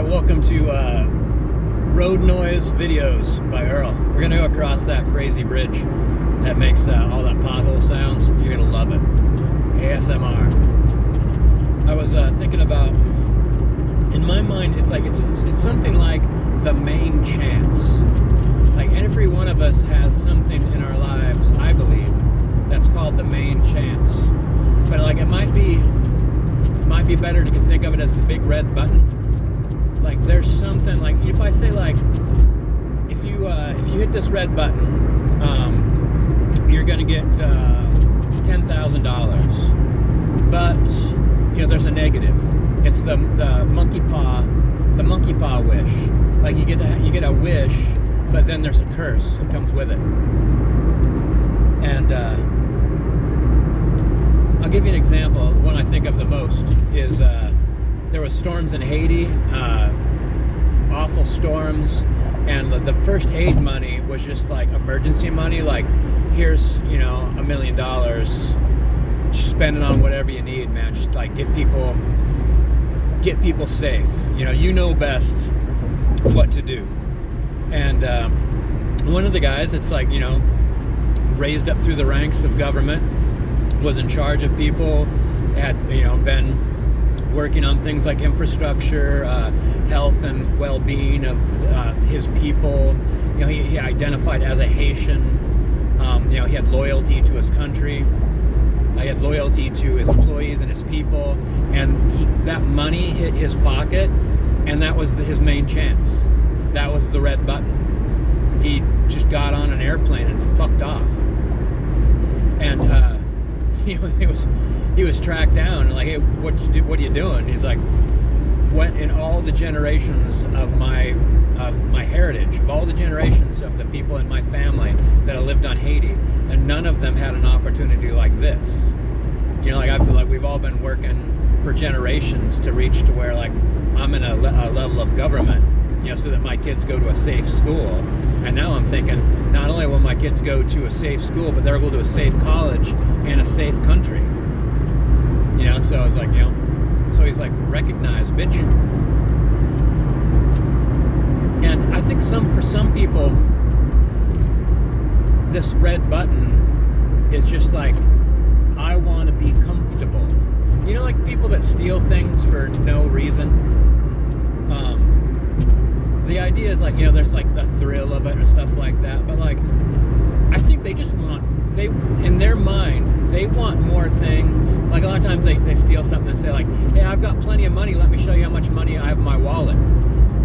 welcome to Road Noise Videos by Earl. We're going to go across that crazy bridge that makes all that pothole sounds. You're going to love it. ASMR. I was thinking about, in my mind, it's something like the main chance. Like every one of us has something in our lives, I believe, that's called the main chance. But like it might be better to think of it as the big red button. Like there's something, like if I say like if you hit this red button, you're gonna get $10,000. But there's a negative. It's the monkey paw wish. Like you get a wish, but then there's a curse that comes with it. And I'll give you an example. One I think of the most is there was storms in Haiti, awful storms, and the first aid money was just like emergency money. Like, here's $1 million, spend it on whatever you need, man. Just like get people safe. You know best what to do. And one of the guys that's like raised up through the ranks of government, was in charge of people, had been working on things like infrastructure, health and well-being of his people. He identified as a Haitian. He had loyalty to his country. He had loyalty to his employees and his people. And that money hit his pocket, and that was his main chance. That was the red button. He just got on an airplane and fucked off. And he was tracked down and like, hey, what are you doing? He's like, what in all the generations of my heritage, of all the generations of the people in my family that have lived on Haiti, and none of them had an opportunity like this. I feel like we've all been working for generations to reach to where like I'm in a level of government, so that my kids go to a safe school. And now I'm thinking, not only will my kids go to a safe school, but they'll go to a safe college in a safe country. So I was like, so he's like, recognize, bitch. And I think for some people, this red button is just like, I want to be comfortable. Like people that steal things for no reason. The idea is like, there's like the thrill of it and stuff like that. But like, I think they just in their mind, they want more things. Like a lot of times they steal something and say like, hey, I've got plenty of money. Let me show you how much money I have in my wallet.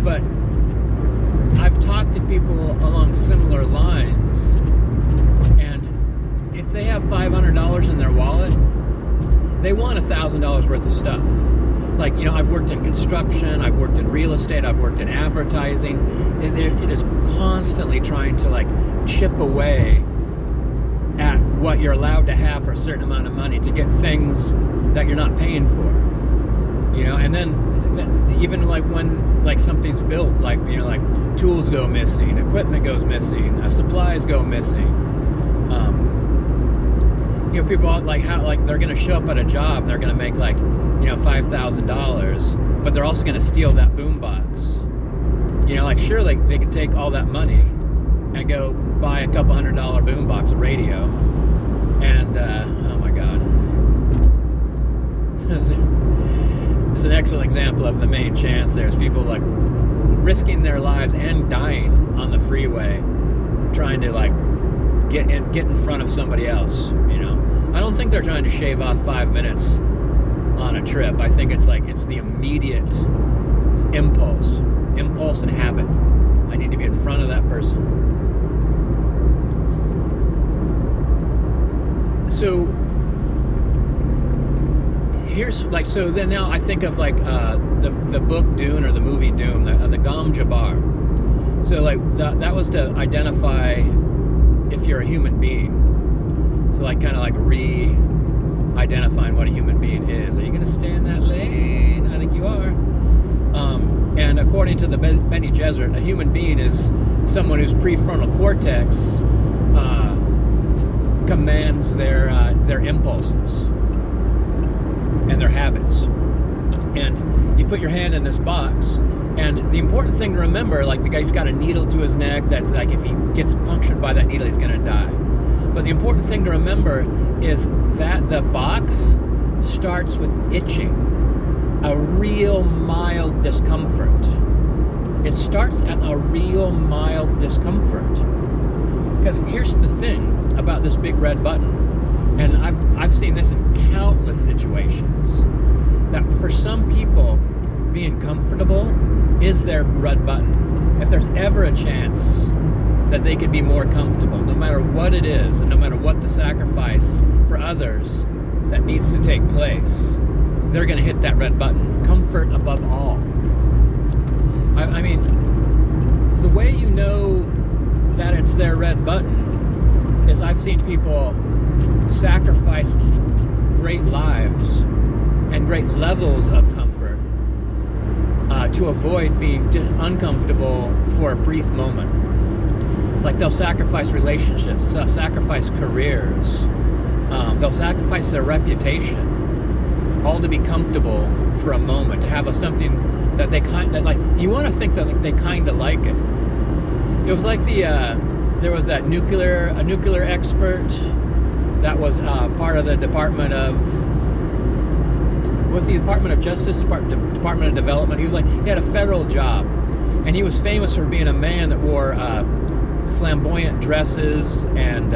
But I've talked to people along similar lines. And if they have $500 in their wallet, they want $1,000 worth of stuff. Like, I've worked in construction, I've worked in real estate, I've worked in advertising. It is constantly trying to like chip away at what you're allowed to have for a certain amount of money to get things that you're not paying for. And then even like when like something's built, like, like tools go missing, equipment goes missing, supplies go missing. People like how like they're gonna show up at a job and they're gonna make like $5,000, but they're also gonna steal that boombox. Like sure, like they could take all that money and go buy a couple $100 boombox of radio, and oh my god, it's an excellent example of the main chance. There's people like risking their lives and dying on the freeway, trying to like get in front of somebody else. I don't think they're trying to shave off 5 minutes on a trip. I think it's the immediate impulse and habit. I need to be in front of that person. So here's like, so then now I think of like the book Dune or the movie Dune, the Gom Jabbar. So like that was to identify if you're a human being. So like kind of like re-identifying what a human being is. Are you going to stay in that lane? I think you are. And according to the Bene Gesserit, a human being is someone whose prefrontal cortex commands their impulses and their habits. And you put your hand in this box, and the important thing to remember, like the guy's got a needle to his neck, that's like if he gets punctured by that needle, he's gonna die. But the important thing to remember is that the box starts with itching, a real mild discomfort. It starts at a real mild discomfort. Because here's the thing about this big red button, and I've seen this in countless situations, that for some people, being comfortable is their red button. If there's ever a chance that they could be more comfortable, no matter what it is, and no matter what the sacrifice for others that needs to take place, they're going to hit that red button. Comfort above all. I mean, the way you know that it's their red button is I've seen people sacrifice great lives and great levels of comfort to avoid being uncomfortable for a brief moment. Like they'll sacrifice relationships, they'll sacrifice careers, they'll sacrifice their reputation, all to be comfortable for a moment, to have something that they like. You want to think that like, they kind of like it. It was like there was that nuclear expert that was part of the Department of Justice, Department of Development. He had a federal job, and he was famous for being a man that wore flamboyant dresses and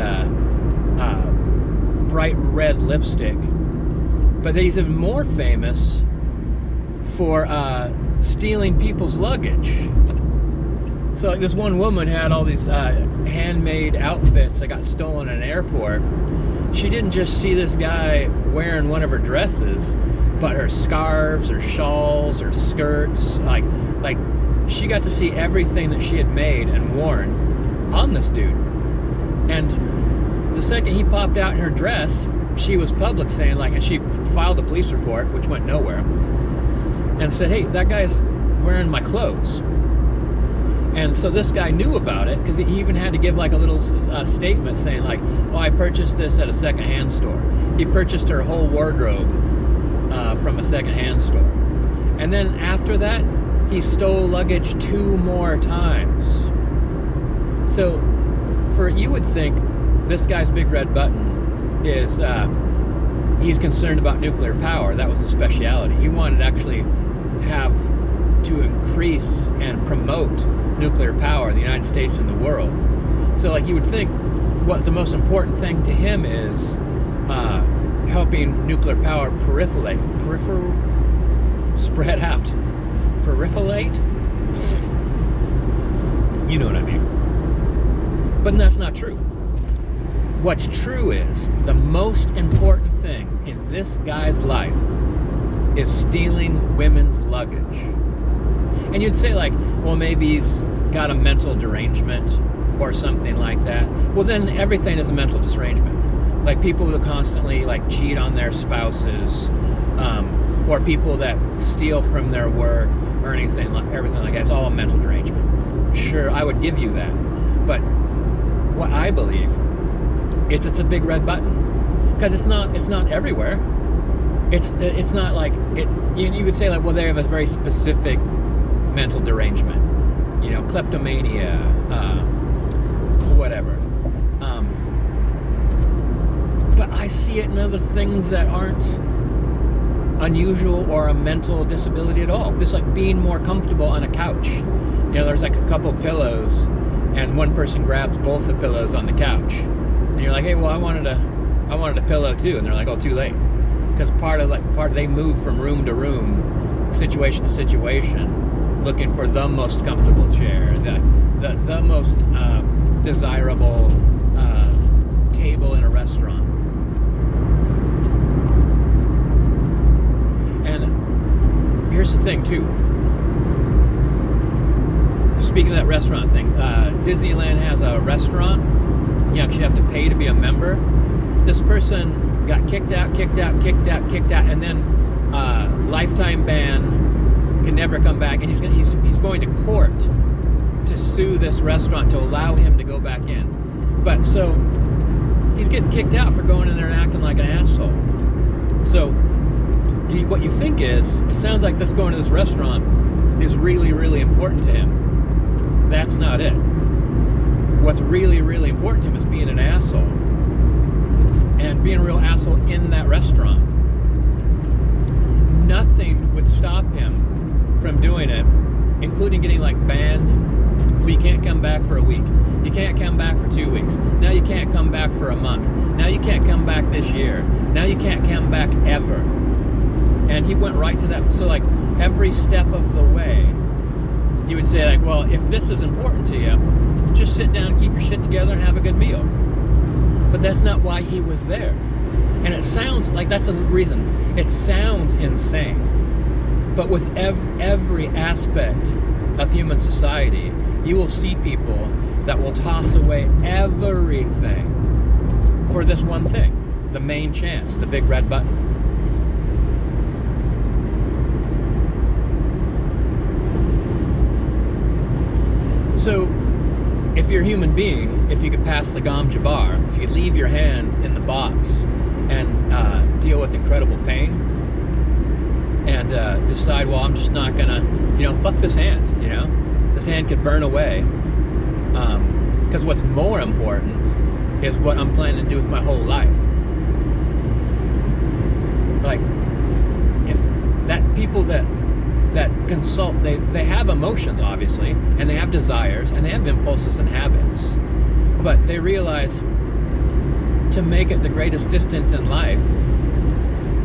bright red lipstick. But he's even more famous for stealing people's luggage. So like this one woman had all these handmade outfits that got stolen in an airport. She didn't just see this guy wearing one of her dresses, but her scarves, her shawls, her skirts, like she got to see everything that she had made and worn on this dude. And the second he popped out in her dress, she was public saying and she filed a police report, which went nowhere, and said, hey, that guy's wearing my clothes. And so this guy knew about it, because he even had to give a little statement saying oh, I purchased this at a secondhand store. He purchased her whole wardrobe from a secondhand store. And then after that, he stole luggage 2 more times. So you would think this guy's big red button is he's concerned about nuclear power. That was his specialty. He wanted to actually have to increase and promote nuclear power in the United States and the world. So you would think what's the most important thing to him is helping nuclear power spread out. Peripherate? You know what I mean. But that's not true. What's true is the most important thing in this guy's life is stealing women's luggage. And you'd say well, maybe he's got a mental derangement or something like that. Well, then everything is a mental derangement. People who constantly cheat on their spouses, or people that steal from their work or everything like that. It's all a mental derangement. Sure, I would give you that. But what I believe, it's a big red button, because it's not everywhere. It's not it. You would say well, they have a very specific mental derangement, kleptomania, whatever. But I see it in other things that aren't unusual or a mental disability at all. Just being more comfortable on a couch. There's a couple pillows, and one person grabs both the pillows on the couch, and you're like, hey, well, I wanted a pillow too, and they're like, oh, too late, because part of they move from room to room, situation to situation, looking for the most comfortable chair, the most desirable table in a restaurant. And here's the thing too. Speaking of that restaurant thing, Disneyland has a restaurant. You actually have to pay to be a member. This person got kicked out, and then lifetime ban, can never come back, and he's going to court to sue this restaurant to allow him to go back in. But so he's getting kicked out for going in there and acting like an asshole. So what you think is, it sounds like this going to this restaurant is really, really important to him. That's not it. What's really, really important to him is being an asshole. And being a real asshole in that restaurant. Nothing would stop him from doing it, including getting like banned. Well, you can't come back for a week. You can't come back for 2 weeks. Now you can't come back for a month. Now you can't come back this year. Now you can't come back ever. And he went right to that. So like every step of the way, he would say like, well, if this is important to you, just sit down, keep your shit together, and have a good meal. But that's not why he was there. And it sounds like that's the reason. It sounds insane. But with every aspect of human society, you will see people that will toss away everything for this one thing, the main chance, the big red button. So, if you're a human being, if you could pass the Gom Jabbar, if you leave your hand in the box and deal with incredible pain, and decide, well, I'm just not gonna, fuck this hand, this hand could burn away, because what's more important is what I'm planning to do with my whole life. Like, if that people that consult, they have emotions, obviously, and they have desires, and they have impulses and habits, but they realize to make it the greatest distance in life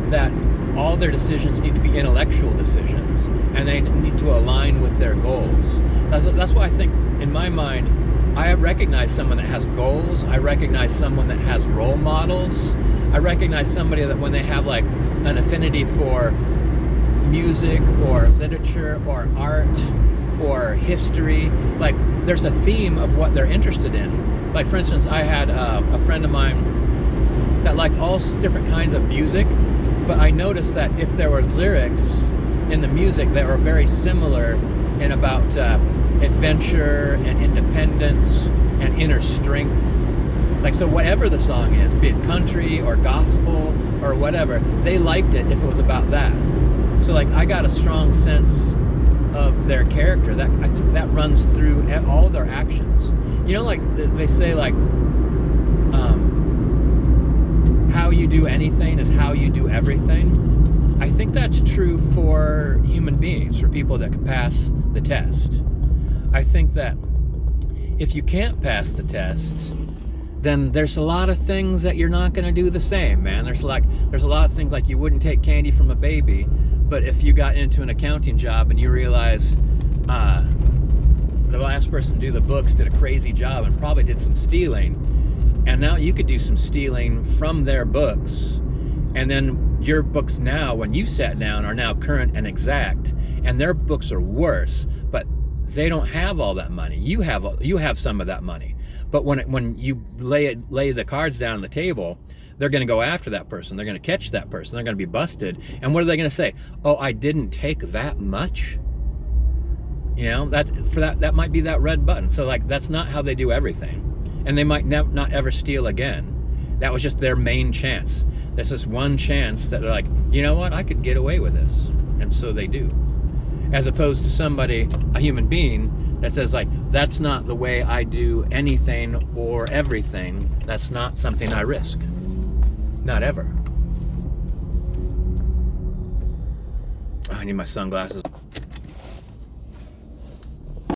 that all their decisions need to be intellectual decisions, and they need to align with their goals. That's why I think, in my mind, I recognize someone that has goals. I recognize someone that has role models. I recognize somebody that when they have like an affinity for music or literature or art or history, like there's a theme of what they're interested in. Like, for instance, I had a friend of mine that liked all different kinds of music, but I noticed that if there were lyrics in the music that were very similar in about adventure and independence and inner strength, like, so whatever the song is, be it country or gospel or whatever, they liked it if it was about that. So like, I got a strong sense of their character. That I think that runs through all their actions. Like they say, like, how you do anything is how you do everything. I think that's true for human beings, for people that can pass the test. I think that if you can't pass the test, then there's a lot of things that you're not going to do the same, man. There's a lot of things, like you wouldn't take candy from a baby, but if you got into an accounting job and you realize the last person to do the books did a crazy job and probably did some stealing, and now you could do some stealing from their books, and then your books now, when you sat down, are now current and exact, and their books are worse, but they don't have all that money. You have some of that money. But when you lay the cards down on the table, they're going to go after that person. They're going to catch that person. They're going to be busted. And what are they going to say? Oh, I didn't take that much? That might be that red button. So like, that's not how they do everything. And they might not ever steal again. That was just their main chance. There's this one chance that they're like, you know what? I could get away with this. And so they do. As opposed to somebody, a human being, that says like, that's not the way I do anything or everything. That's not something I risk. Not ever. Oh, I need my sunglasses.